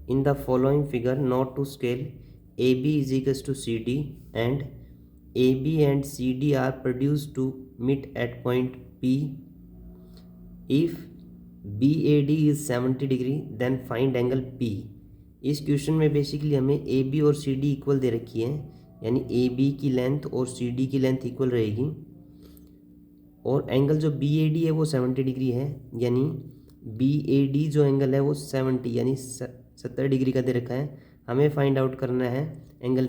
In the following figure, note to scale AB is equals to CD and AB and CD are produced to meet at point P. If BAD is 70 degree then find angle P. इस question में basically हमें AB और CD equal दे रखी है, यानी AB की length और CD की लेंथ इक्वल रहेगी और एंगल जो BAD है वो 70 डिग्री है, यानी BAD जो एंगल है वो 70 यानी 70 डिग्री का दे रखा है। हमें फाइंड आउट करना है एंगल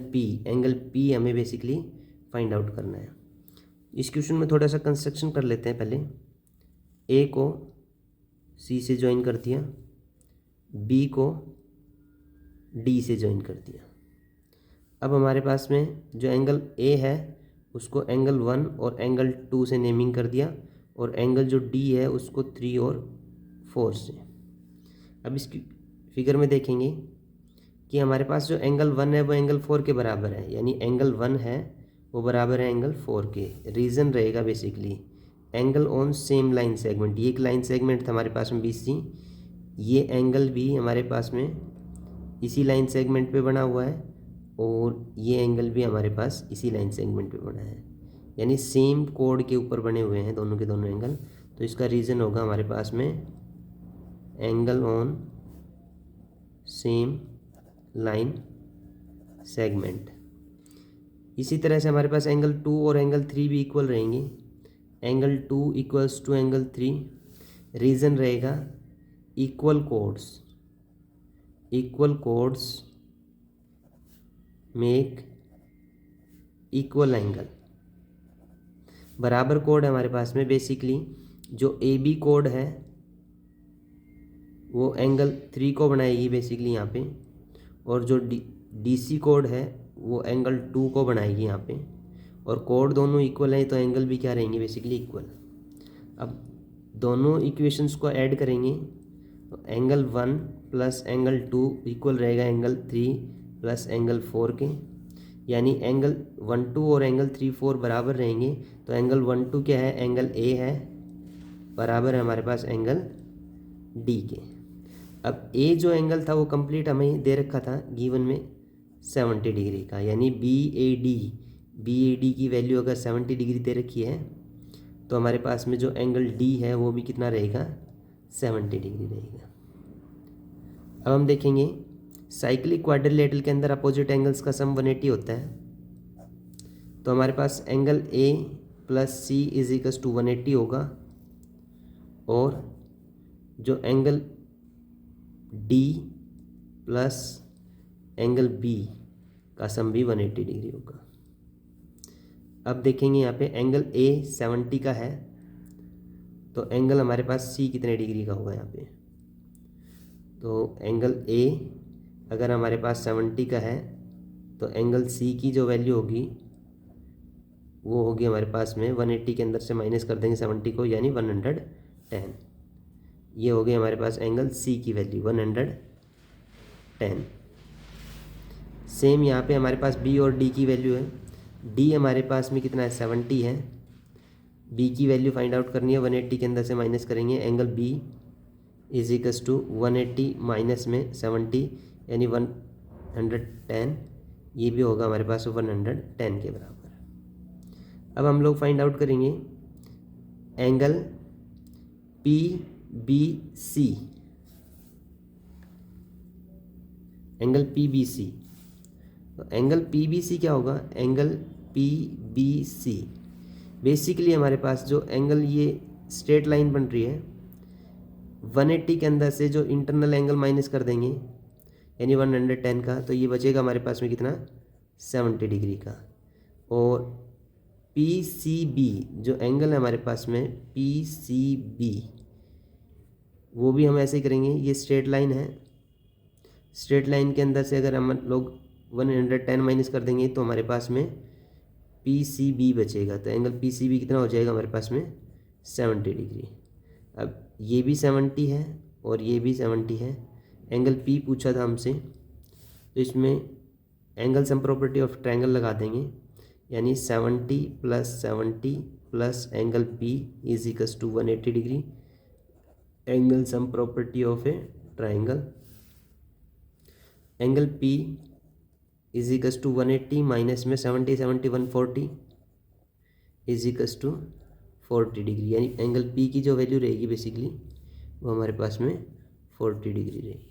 P हमें बेसिकली फाइंड आउट करना है। इस क्वेश्चन में थोड़ा सा कंस्ट्रक्शन कर लेते हैं। पहले A को C से ज्वाइन कर दिया, B को D से ज्वाइन कर दिया। अब हमारे पास में जो एंगल A है उसको एंगल 1 और एंगल 2 से नेमिंग कर दिया और एंगल जो D है उसको 3 और 4 से। अब इस फिगर में देखेंगे कि हमारे पास जो एंगल 1 है वो एंगल 4 के बराबर है, यानी एंगल 1 है वो बराबर है एंगल 4 के। रीज़न रहेगा basically angle on same line segment. ये एक लाइन सेगमेंट था हमारे पास में BC, ये एंगल भी हमारे पास में इसी लाइन सेगमेंट पे बना हुआ है और ये एंगल भी हमारे पास इसी लाइन सेगमेंट पे बना है, यानी सेम कोड के ऊपर बने हुए हैं दोनों के दोनों एंगल। तो इसका रीज़न होगा हमारे पास में angle on same line segment. इसी तरह से हमारे पास एंगल 2 और एंगल 3 भी इक्वल रहेंगे। Angle 2 equals to angle 3। Reason रहेगा equal chords make equal angle. बराबर कोड है हमारे पास में। बेसिकली जो AB कोड है वो एंगल 3 को बनाएगी बेसिकली यहाँ पे, और जो DC कोड है वो एंगल 2 को बनाएगी यहाँ पे, और कोड दोनों इक्वल हैं तो एंगल भी क्या रहेंगे बेसिकली इक्वल। अब दोनों इक्वेशंस को ऐड करेंगे तो एंगल 1 प्लस एंगल 2 इक्वल रहेगा एंगल 3 प्लस एंगल 4 के, यानी एंगल 1 2 और एंगल 3 4 बराबर रहेंगे। तो एंगल 1 2 क्या है, एंगल A है, बराबर है हमारे पास एंगल D के। अब A जो एंगल था वो कंप्लीट हमें दे रखा था गिवन में 70 डिग्री का, यानी BAD की वैल्यू अगर 70 डिग्री दे रखी है तो हमारे पास में जो एंगल D है वो भी कितना रहेगा, 70 डिग्री रहेगा। अब हम देखेंगे साइक्लिक क्वाड्रिलेटरल के अंदर अपोजिट एंगल्स का सम 180 होता है। तो हमारे पास angle A plus C is equals to 180 होगा और जो angle D plus angle B का सम भी 180 डिग्री होगा। अब देखेंगे यहाँ पे एंगल A 70 का है तो एंगल हमारे पास C कितने डिग्री का होगा यहाँ पे। तो एंगल A अगर हमारे पास 70 का है तो एंगल C की जो वैल्यू होगी वो होगी हमारे पास में 180 के अंदर से माइनस कर देंगे 70 को, यानी 110। ये हो गई हमारे पास एंगल C की वैल्यू 110। सेम यहाँ पे हमारे पास B और D की वैल्यू है। D हमारे पास में कितना है, 70 है। B की वैल्यू फाइंड आउट करनी है, 180 के अंदर से माइनस करेंगे। Angle B is equals to 180 minus में 70 यानी 110, ये भी होगा हमारे पास 110 के बराबर। अब हम लोग फाइंड आउट करेंगे एंगल PBC। एंगल PBC, तो एंगल PBC क्या होगा, एंगल PBC बेसिकली हमारे पास जो एंगल ये स्ट्रेट लाइन बन रही है 180 के अंदर से जो इंटरनल एंगल माइनस कर देंगे यानी 110 का, तो ये बचेगा हमारे पास में कितना, 70 डिग्री का। और PCB जो एंगल है हमारे पास में PCB वो भी हम ऐसे ही करेंगे। ये स्ट्रेट लाइन है, स्ट्रेट लाइन के अंदर से अगर हम लोग 110 माइनस कर देंगे तो हमारे पास में PCB बचेगा। तो एंगल PCB कितना हो जाएगा हमारे पास में, 70 डिग्री। अब ये भी 70 है और ये भी 70 है। एंगल P पूछा था हमसे, तो इसमें angle sum property of triangle लगा देंगे, यानी 70 plus 70 plus angle P is equals to 180 degree. Angle sum property of a triangle. Angle P is equals to 180 minus में 70 70 140 इज इक्स टू 40 डिग्री, यानी एंगल पी की जो value रहेगी basically वो हमारे पास में 40 डिग्री रहेगी।